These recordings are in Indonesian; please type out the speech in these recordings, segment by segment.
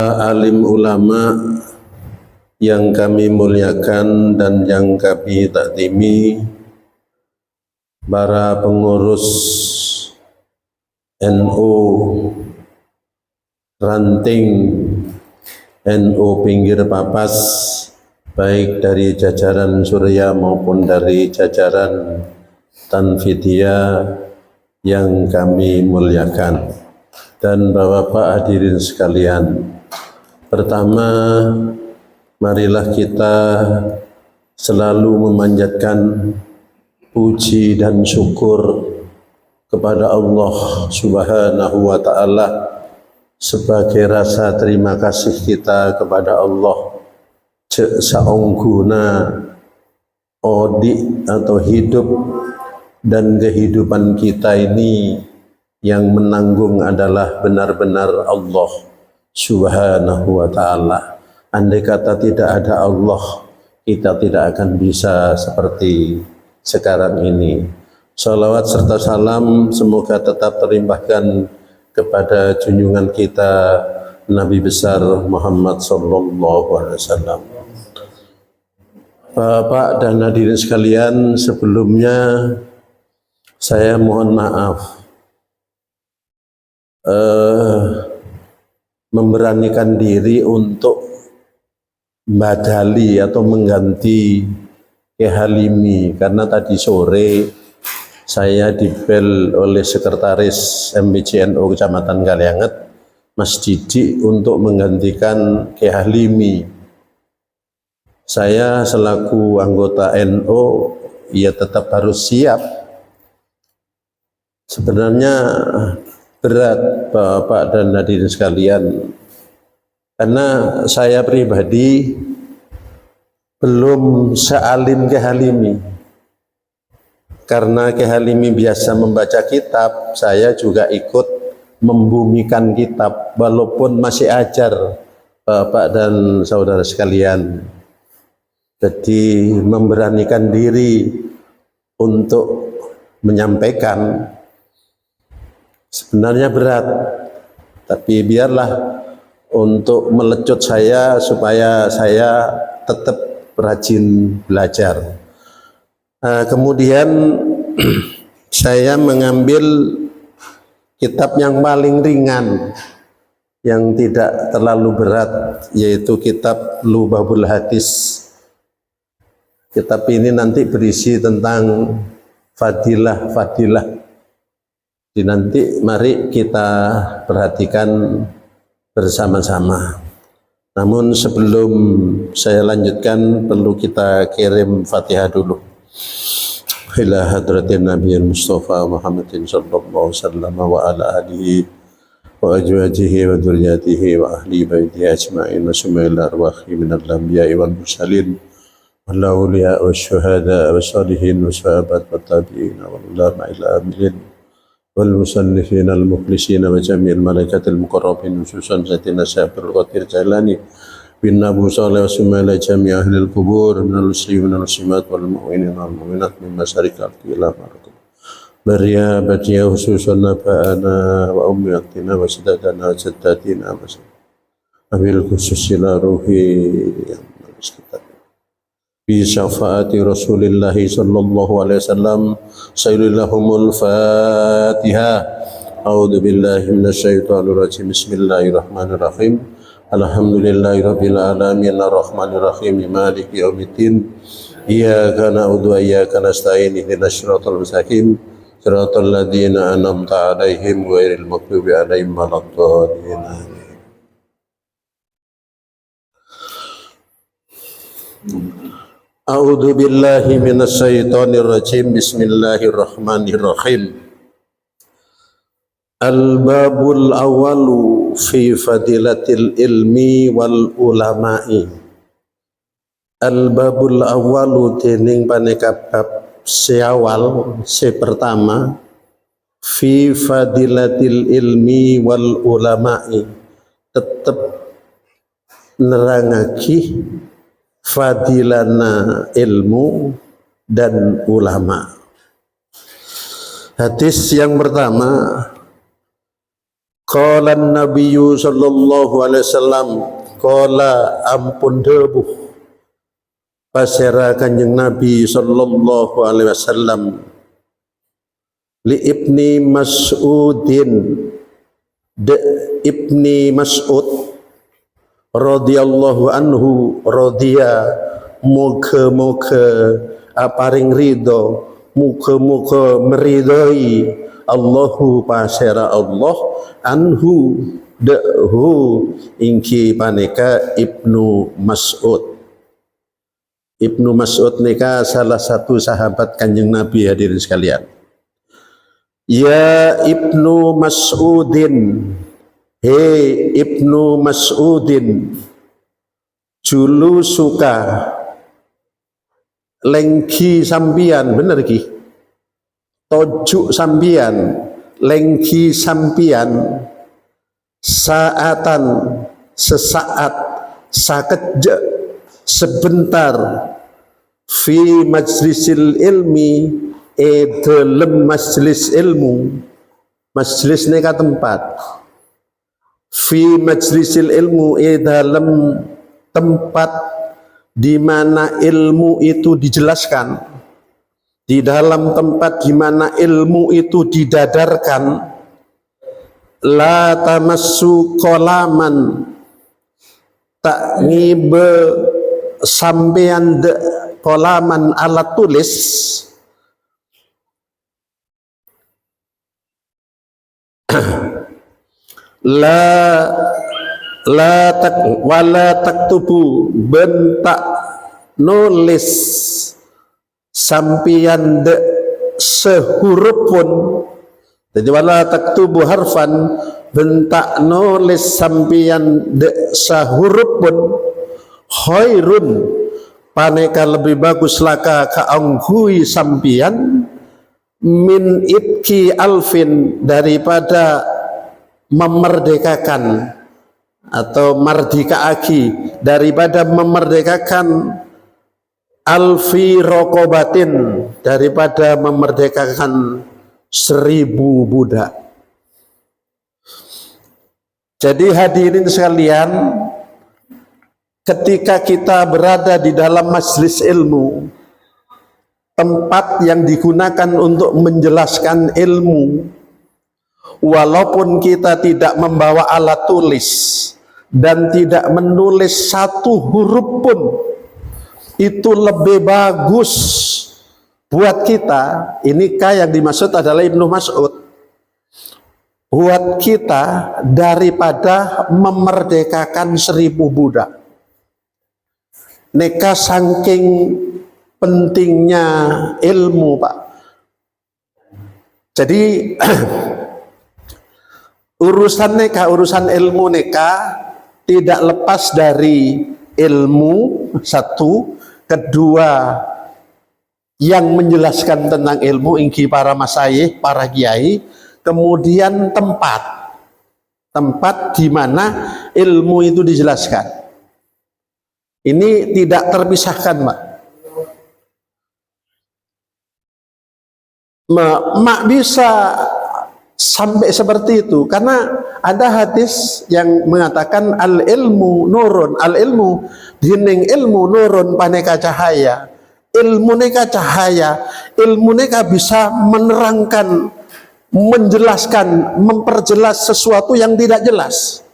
Alim ulama yang kami muliakan dan yang kami takdimi, para pengurus NU ranting NU pinggir Papas, baik dari jajaran Surya maupun dari jajaran Tanfidiyah yang kami muliakan, dan Bapak-Bapak hadirin sekalian. Pertama, marilah kita selalu memanjatkan puji dan syukur kepada Allah Subhanahu wa Ta'ala sebagai rasa terima kasih kita kepada Allah cek saungguna odi atau hidup dan kehidupan kita ini yang menanggung adalah benar-benar Allah Subhanahu wa Ta'ala. Andai kata tidak ada Allah, kita tidak akan bisa seperti sekarang ini. Salawat serta salam semoga tetap terlimpahkan kepada junjungan kita Nabi besar Muhammad sallallahu alaihi wasallam. Bapak dan hadirin sekalian, sebelumnya saya mohon maaf memberanikan diri untuk badali atau mengganti Kiai Halimi, karena tadi sore saya dibel oleh sekretaris MPCNU Kecamatan Kalianget, Mas Didi, untuk menggantikan Kiai Halimi. Saya selaku anggota NU ya tetap harus siap. Sebenarnya berat Bapak dan hadirin sekalian, karena saya pribadi belum sealim Kiai Halimi. Karena Kiai Halimi biasa membaca kitab, saya juga ikut membumikan kitab walaupun masih ajar Bapak dan saudara sekalian. Jadi memberanikan diri untuk menyampaikan sebenarnya berat, tapi biarlah untuk melecut saya supaya saya tetap rajin belajar. Kemudian saya mengambil kitab yang paling ringan, yang tidak terlalu berat, yaitu kitab Lubabul Hadis. Kitab ini nanti berisi tentang fadilah-fadilah. Jadi nanti mari kita perhatikan bersama-sama. Namun sebelum saya lanjutkan, perlu kita kirim Fatihah dulu. Ila hadratin Nabiyil Mustafa Muhammadin sallallahu alaihi wasallam wa ala alihi wa azwajihi wa dzurriyyatihi wa ahli baitihi ajma'in wa summa ila arwahi minal anbiya'i wal mursalin wal awliya wasyuhada wassalihin wa sahabat wa tabi'in wal ulama ila amrin wal musannifin al mukhlisin wa jami'il malaikatil muqarrabin khususan Sayyidina Syaikhul Qadir Jailani bin Nabu Salih wa summa ila jami' ahlil kubur minal muslimin wal muslimat wal mu'minin wal mu'minat min masyariqil ardi ila maghrib baria batia khususan naba'ana wa ummi aktina wa sadadana wa saddatina wa abil khusus ila ruhi yang menulis kitab bi syafaati Rasulillah sallallahu alaihi wasallam. Sayyidillahumul Fatihah. A'udzu billahi minasyaitonir rajim. Bismillahirrahmanirrahim. Alhamdulillahirabbil alamin arrahmanir rahim maliki yaumiddin. Iyyaka na'budu wa iyyaka nasta'in ihdinas siratal mustaqim siratal ladzina an'amta 'alaihim ghairil maghdubi 'alaihim waladdallin. A'udzu billahi minasyaitonir rajim. Bismillahirrahmanirrahim. Al-babul awalu fi fadilatil ilmi wal ulama'i. Al-babul awalu dening paneka bab seawal pertama fi fadilatil ilmi wal ulama'i, tetep nerangake fadilana ilmu dan ulama. Hadis yang pertama, Qala an-nabiyyu sallallahu alaihi wasallam, qala ampun debuh pasera Kanjeng Nabi sallallahu alaihi wasallam li Ibni Mas'udin de Ibni Mas'ud radhiyallahu anhu, radhiya muga-muga aparing ridho, muga-muga meridhoi Allahu pasera Allah anhu dehu ingki paneka Ibnu Mas'ud. Ibnu Mas'ud nika salah satu sahabat Kanjeng Nabi, hadirin sekalian. Ya Ibnu Mas'udin, hei Ibnu Mas'udin, julu suka lengki sampian, bener ki, tojuk sampian, lengki sampian, saatan, sesaat, sakejak, sebentar, fi majlisil ilmi, dalam majlis ilmu. Majlis ini ka tempat, fi majlisil ilmu, dalam tempat di mana ilmu itu dijelaskan, di dalam tempat di mana ilmu itu didadarkan. La tamassu qalaman, tak ngibe sampean de qalaman alat tulis, wala taktubu, bentak nulis sampian de sehuruf pun. Jadi wala taktubu harfan, bentak nulis sampian de sahuruf pun, khairun paneka lebih bagus laka kaanggui sampian, min ibki alfin, daripada memerdekakan atau mardikaaki, daripada memerdekakan alfi rokobatin, daripada memerdekakan 1000 budak. Jadi hadirin sekalian, ketika kita berada di dalam majlis ilmu, tempat yang digunakan untuk menjelaskan ilmu, walaupun kita tidak membawa alat tulis dan tidak menulis satu huruf pun, itu lebih bagus buat kita. Ini yang dimaksud adalah Ibnu Mas'ud, buat kita daripada memerdekakan 1000 budak. Neka saking pentingnya ilmu, Pak. Jadi urusan ilmu neka tidak lepas dari ilmu, satu, kedua yang menjelaskan tentang ilmu, ingki para masyayikh, para kiai, kemudian tempat di mana ilmu itu dijelaskan. Ini tidak terpisahkan, Pak. Mak bisa sampai seperti itu karena ada hadis yang mengatakan al ilmu nurun, al ilmu dining ilmu nurun paneka cahaya. Ilmu neka cahaya, ilmu neka bisa menerangkan, menjelaskan, memperjelas sesuatu yang tidak jelas.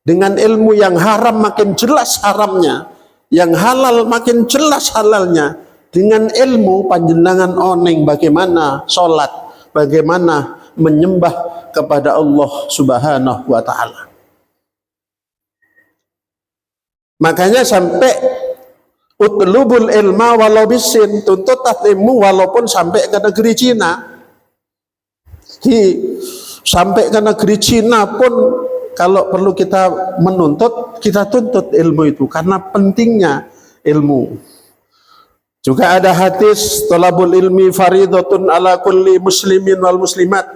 Dengan ilmu yang haram makin jelas haramnya, yang halal makin jelas halalnya. Dengan ilmu panjenengan oneng bagaimana sholat, bagaimana menyembah kepada Allah Subhanahu wa ta'ala. Makanya sampai utlubul ilma walau bisin, tuntut ilmu walaupun sampai ke negeri Cina. Sampai ke negeri Cina pun kalau perlu kita menuntut, kita tuntut ilmu itu karena pentingnya ilmu. Juga ada hadis talabul ilmi faridatun ala kulli muslimin wal muslimat.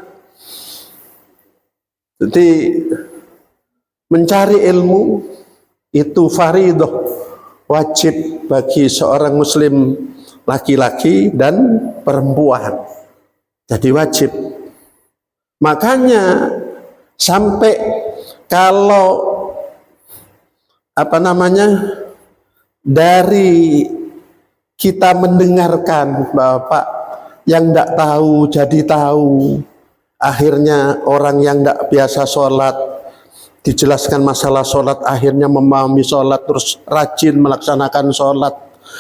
Jadi mencari ilmu itu faridah, wajib bagi seorang muslim laki-laki dan perempuan. Jadi wajib. Makanya Sampai kalau dari kita mendengarkan Bapak yang tidak tahu jadi tahu, akhirnya orang yang tidak biasa sholat dijelaskan masalah sholat, akhirnya memahami sholat, terus rajin melaksanakan sholat,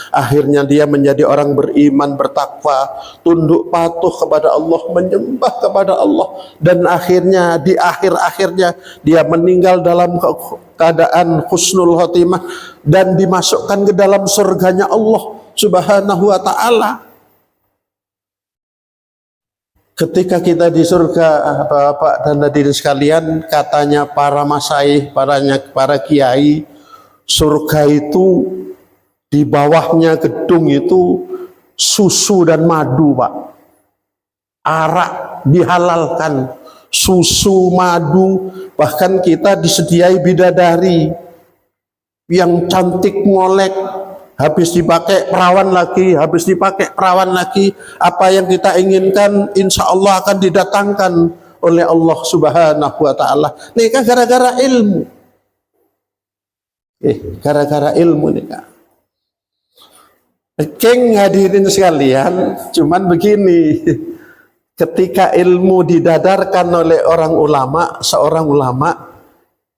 akhirnya dia menjadi orang beriman, bertakwa, tunduk patuh kepada Allah, menyembah kepada Allah, dan akhirnya di akhirnya dia meninggal dalam keadaan husnul khotimah dan dimasukkan ke dalam surganya Allah Subhanahu wa ta'ala. Ketika kita di surga, Bapak dan hadirin sekalian, katanya para masyayikh, para kiai, surga itu di bawahnya gedung itu susu dan madu, Pak. Arak dihalalkan, susu, madu, bahkan kita disediai bidadari yang cantik molek, habis dipakai perawan lagi, habis dipakai perawan lagi, apa yang kita inginkan insya Allah akan didatangkan oleh Allah Subhanahu wa ta'ala. Nikah gara-gara ilmu, gara-gara ilmu nikah. Keng hadirin sekalian, cuman begini, ketika ilmu didadarkan oleh seorang ulama,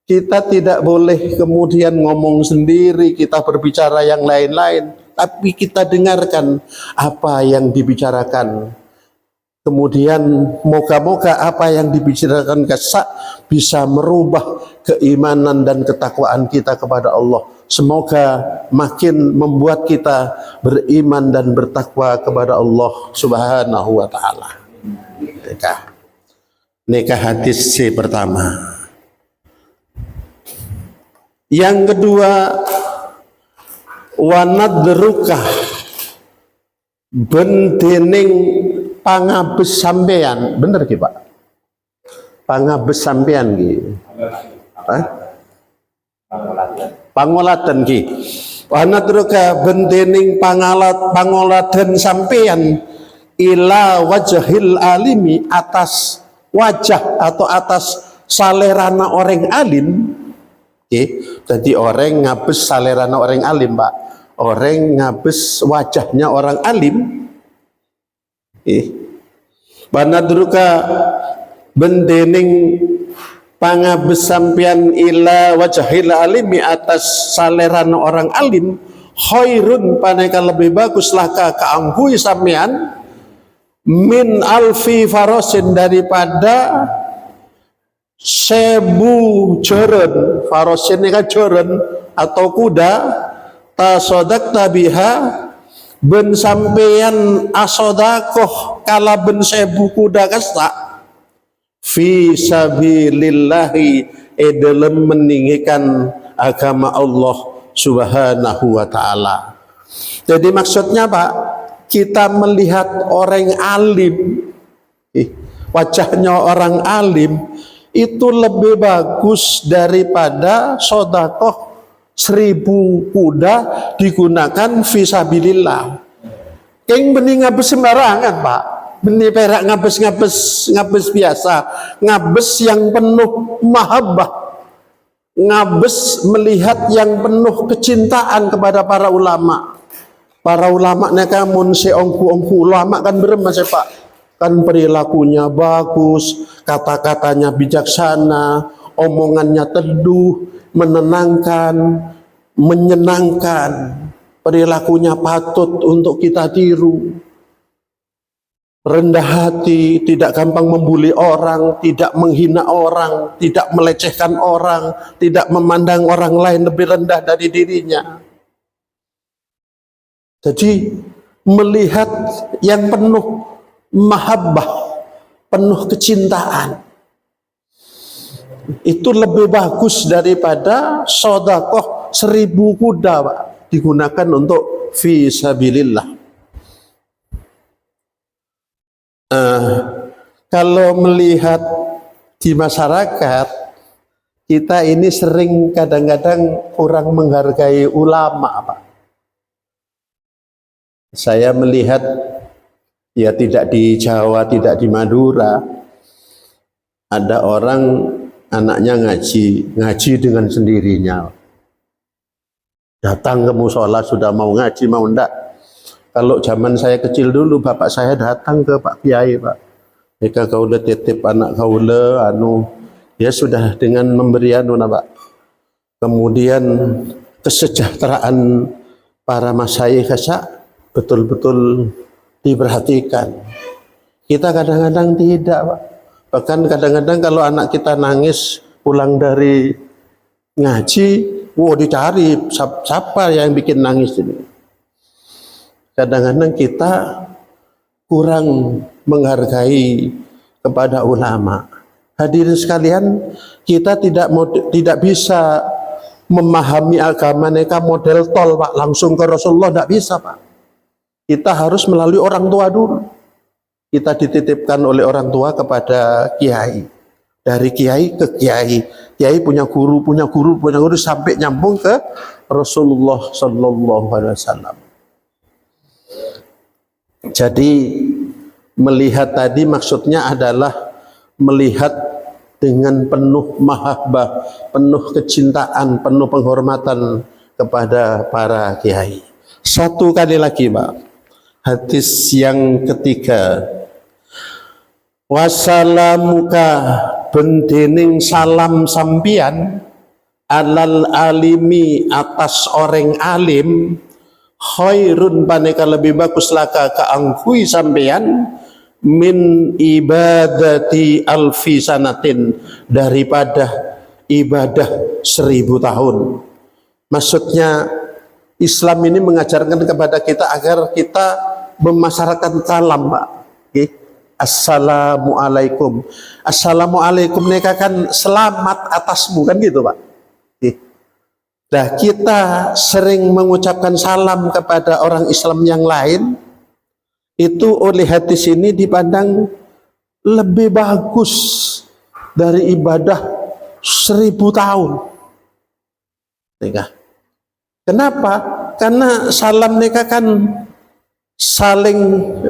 kita tidak boleh kemudian ngomong sendiri, kita berbicara yang lain-lain, tapi kita dengarkan apa yang dibicarakan. Kemudian moga-moga apa yang dibicarakan bisa merubah keimanan dan ketakwaan kita kepada Allah. Semoga makin membuat kita beriman dan bertakwa kepada Allah Subhanahu wa ta'ala. Nikah hadis pertama. Yang kedua, wanadrukah bendening pangabes sampean. Bener ki Pak? Pangabes sampean ki. Pangoladen ki. Wanadrukah bendening pangoladen sampean ila wajhil alimi, atas wajah atau atas salerana orang alim. Jadi orang ngabes salerana orang alim, Pak. Orang ngabes wajahnya orang alim. Banadruka bendening pangabes sampian ila wajahil alimi, atas salerana orang alim, khairun paneka lebih bagus laka kaangkui sampean min alfi farosin, daripada 1000 joron. Faros ini kan joron atau kuda. Tasodak tabiha ben sampeyan asodakoh kala ben 1000 kuda kasta fi sabilillahi, dalam meninggikan agama Allah Subhanahu wa ta'ala. Jadi maksudnya Pak, kita melihat orang alim, wajahnya orang alim itu lebih bagus daripada sodakoh 1000 kuda digunakan fisabilillah. Keng benih ngabes sembarangan Pak, benih perak ngabes biasa, ngabes yang penuh mahabbah, ngabes melihat yang penuh kecintaan kepada para ulama. Para ulama neka mun seongku ulama kan beremas Pak, kan perilakunya bagus, kata-katanya bijaksana, omongannya teduh, menenangkan, menyenangkan, perilakunya patut untuk kita tiru. Rendah hati, tidak gampang membuli orang, tidak menghina orang, tidak melecehkan orang, tidak memandang orang lain lebih rendah dari dirinya. Jadi melihat yang penuh mahabbah, penuh kecintaan, itu lebih bagus daripada sodakoh 1000 kuda Pak, digunakan untuk fisabilillah. Kalau melihat di masyarakat kita ini sering kadang-kadang kurang menghargai ulama Pak. Saya melihat ya tidak di Jawa, tidak di Madura, ada orang anaknya ngaji dengan sendirinya. Datang ke musola sudah mau ngaji mau ndak. Kalau zaman saya kecil dulu bapak saya datang ke Pak Kiai, Pak. Jika kaula titip anak kaula ya sudah dengan memberi Pak. Kemudian kesejahteraan para masyayikh betul-betul diperhatikan. Kita kadang-kadang tidak, Pak. Bahkan kadang-kadang kalau anak kita nangis pulang dari ngaji, dicari siapa yang bikin nangis ini. Kadang-kadang kita kurang menghargai kepada ulama. Hadirin sekalian, kita tidak bisa memahami agama mereka model tol, Pak, langsung ke Rasulullah, tidak bisa, Pak. Kita harus melalui orang tua dulu. Kita dititipkan oleh orang tua kepada kiai. Dari kiai ke kiai. Kiai punya guru sampai nyambung ke Rasulullah Sallallahu Alaihi Wasallam. Jadi melihat tadi maksudnya adalah melihat dengan penuh mahabbah, penuh kecintaan, penuh penghormatan kepada para kiai. Satu kali lagi, Pak. Hadis yang ketiga. Wassalamuka bendening salam sampian alal alimi atas orang alim khairun paneka lebih bagus laka kaangkui sampean min ibadati alfi sanatin daripada ibadah 1000 tahun. Maksudnya Islam ini mengajarkan kepada kita agar kita memasyarakatkan salam, Pak. Okay. Assalamualaikum. Assalamualaikum mereka kan selamat atasmu kan gitu, Pak. Okay. Nah, kita sering mengucapkan salam kepada orang Islam yang lain, itu oleh hadis ini dipandang lebih bagus dari ibadah 1000 tahun. Kenapa? Karena salam mereka kan saling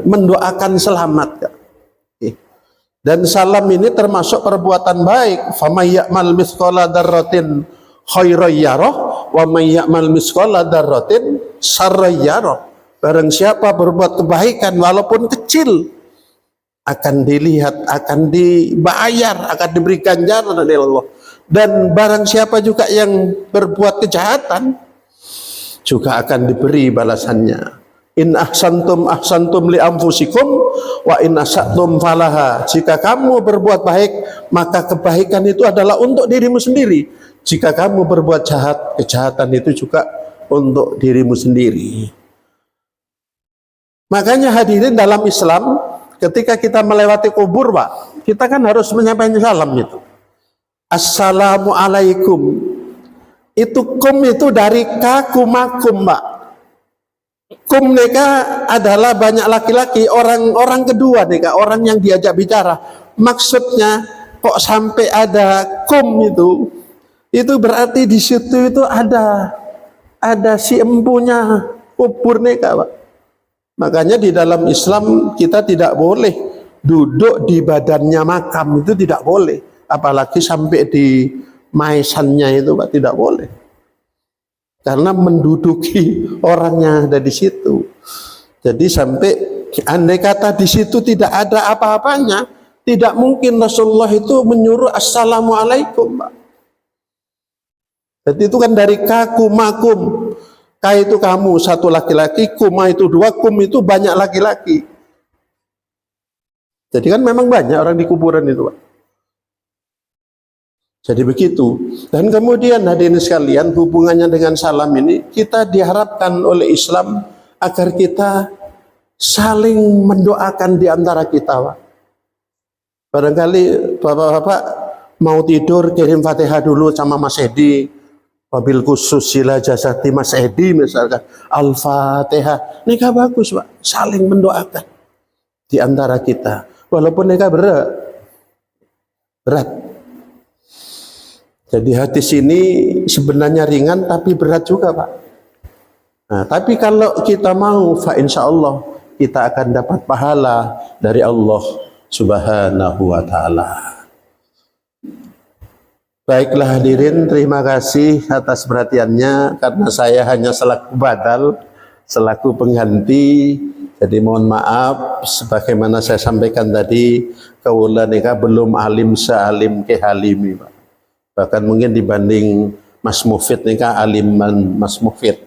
mendoakan selamat. Dan salam ini termasuk perbuatan baik. Faman ya'mal mithqala dzarratin khairan yarah wa man ya'mal mithqala dzarratin syarran yarah. Barang siapa berbuat kebaikan walaupun kecil akan dilihat, akan dibayar, akan diberi ganjaran oleh Allah. Dan barang siapa juga yang berbuat kejahatan juga akan diberi balasannya. In ahsantum ahsantum li anfusikum wa in asatum falaha. Jika kamu berbuat baik, maka kebaikan itu adalah untuk dirimu sendiri. Jika kamu berbuat jahat, kejahatan itu juga untuk dirimu sendiri. Makanya hadirin dalam Islam, ketika kita melewati kubur, Pak, kita kan harus menyampaikan salam itu. Assalamualaikum. Itu kum itu dari kakumakum, Pak. Kum mereka adalah banyak laki-laki, orang kedua nih, orang yang diajak bicara. Maksudnya kok sampai ada kum itu berarti di situ itu ada si empunya kubur mereka, Pak. Makanya di dalam Islam kita tidak boleh duduk di badannya makam, itu tidak boleh. Apalagi sampai di maesannya itu, Pak, tidak boleh. Karena menduduki orangnya ada di situ. Jadi sampai andai kata di situ tidak ada apa-apanya, tidak mungkin Rasulullah itu menyuruh assalamualaikum, Pak. Jadi itu kan dari kakumakum. Ka itu kamu satu laki-laki, kuma itu dua, kum itu banyak laki-laki. Jadi kan memang banyak orang di kuburan itu, Pak. Jadi begitu. Dan kemudian hadirin sekalian, hubungannya dengan salam ini, kita diharapkan oleh Islam agar kita saling mendoakan di antara kita, Pak. Barangkali bapak-bapak mau tidur kirim Fatihah dulu sama Mas Edi. Wabil khusus sila jasati Mas Edi misalkan. Al-Fatihah. Nikah bagus, Pak. Saling mendoakan di antara kita. Walaupun nikah berat. Jadi hadis ini sebenarnya ringan tapi berat juga, Pak. Nah, tapi kalau kita mau, fa insya Allah kita akan dapat pahala dari Allah Subhanahu wa Ta'ala. Baiklah hadirin, terima kasih atas perhatiannya karena saya hanya selaku badal, selaku pengganti. Jadi mohon maaf, sebagaimana saya sampaikan tadi, kaula nika belum alim sealim ke halimi, Pak. Bahkan mungkin dibanding Mas Mufid nika aliman Mas Mufid.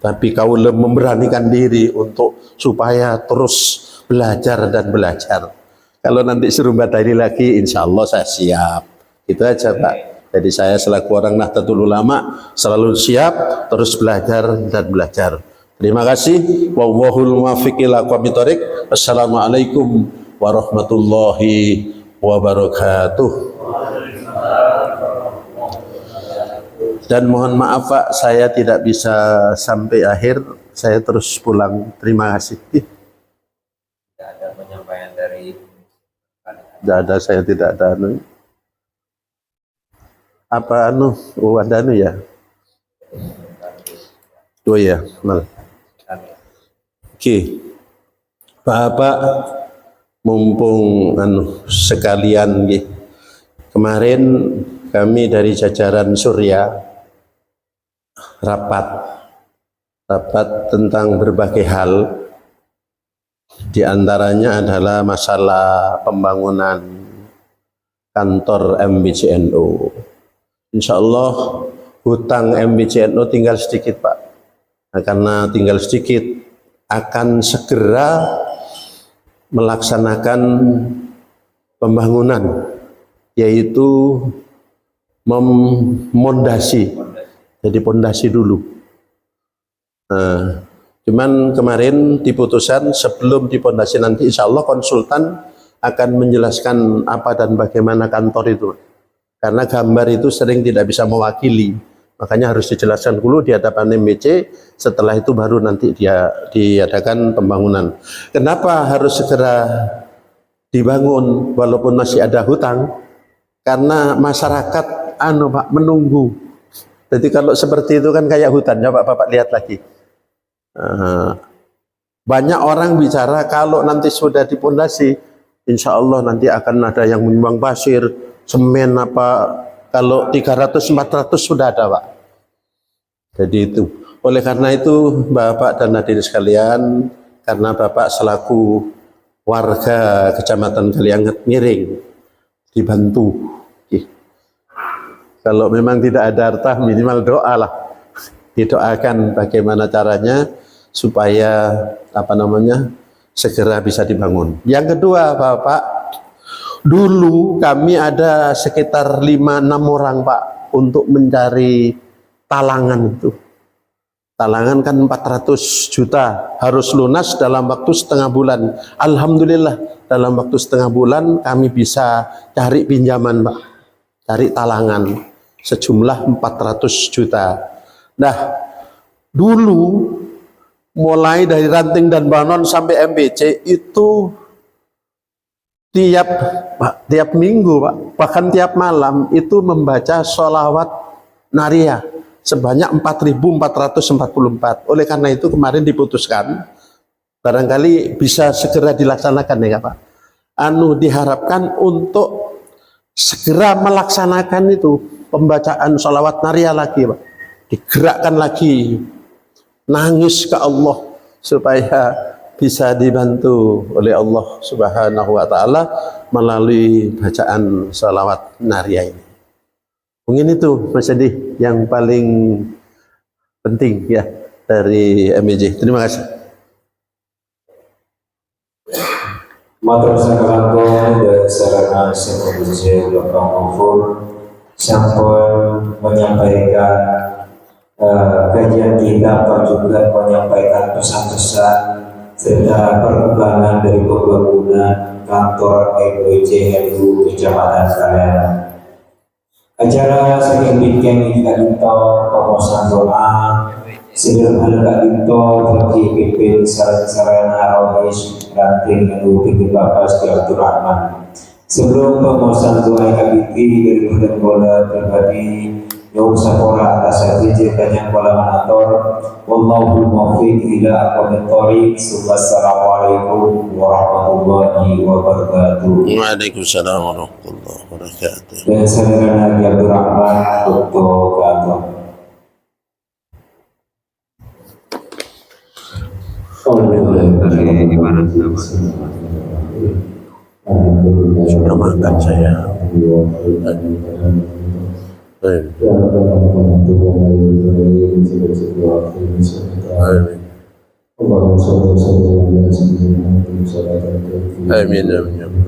Tapi kaula memberanikan diri untuk supaya terus belajar dan belajar. Kalau nanti suruh badali lagi, insya Allah saya siap. Itu aja Pak. Jadi saya selaku orang Nahdlatul Ulama selalu siap terus belajar dan belajar. Terima kasih. Wallahul muwaffiq ila aqwamit thoriq. Wassalamualaikum warahmatullahi wabarakatuh. Dan mohon maaf Pak, saya tidak bisa sampai akhir. Saya terus pulang. Terima kasih. Tidak ada penyampaian dari Tidak ada, saya tidak ada anu. Apa anu? Oh ada anu ya? Oh ya, mal. Oke. Bapak mumpung anu sekalian nggih. Kemarin kami dari jajaran Surya rapat tentang berbagai hal. Di antaranya adalah masalah pembangunan kantor MBCNO. Insya Allah hutang MBCNO tinggal sedikit Pak. Nah, karena tinggal sedikit akan segera melaksanakan pembangunan, yaitu memondasi. Jadi pondasi dulu. Nah, cuman kemarin diputuskan sebelum dipondasi nanti insya Allah konsultan akan menjelaskan apa dan bagaimana kantor itu. Karena gambar itu sering tidak bisa mewakili. Makanya harus dijelaskan dulu di hadapan MBC, setelah itu baru nanti dia diadakan pembangunan. Kenapa harus segera dibangun walaupun masih ada hutang? Karena masyarakat Pak menunggu. Jadi kalau seperti itu kan kayak hutan, coba Bapak lihat lagi. Banyak orang bicara kalau nanti sudah dipondasi, insya Allah nanti akan ada yang menyumbang pasir, semen apa, kalau 300-400 sudah ada Pak. Jadi itu. Oleh karena itu Bapak dan hadirin sekalian, karena Bapak selaku warga Kecamatan Kalianget Miring dibantu. Kalau memang tidak ada harta minimal doa lah. Didoakan bagaimana caranya supaya segera bisa dibangun. Yang kedua Bapak, dulu kami ada sekitar 5-6 orang Pak untuk mencari talangan itu. Talangan kan 400 juta harus lunas dalam waktu setengah bulan. Alhamdulillah dalam waktu setengah bulan kami bisa cari pinjaman Pak. Cari talangan sejumlah 400 juta. Nah, dulu mulai dari Ranting dan Banon sampai MBC itu tiap minggu Pak, bahkan tiap malam itu membaca sholawat nariyah sebanyak 4.444. Oleh karena itu kemarin diputuskan barangkali bisa segera dilaksanakan ya Pak. Diharapkan untuk segera melaksanakan itu pembacaan sholawat nariyah lagi Pak. Digerakkan lagi, nangis ke Allah supaya bisa dibantu oleh Allah Subhanahu wa Ta'ala melalui bacaan sholawat nariyah ini. Mungkin itu Mas Edi yang paling penting ya dari MBJ. Terima kasih. Matur sakalampun dari sarana Sekretariat Bapak Mahfud sampun menyampaikan kajian kita, Pak juga menyampaikan pesan-pesan serta perkembangan dari pembangunan kantor MBCNU Kecamatan Kalianget. Acara saking bikin ini kantor pemosan doa sederhana kantor bagi pimpin sarana rohis Ranting dan pimpin Bapak Setiatur Rahman. Sebelum pemosan doa kabiti dari badan bola pribadi Yung sapora atas hiji kanyang wala manator. Wallahu muwaffiq ila aqwamit thoriq. Wassalamualaikum warahmatullahi wabarakatuh. Waalaikumsalam warahmatullahi wabarakatuh. Dan saudara Nabi Abdurrahman untuk Gatot. Sudah makan saya. Amin. Amin. Amin.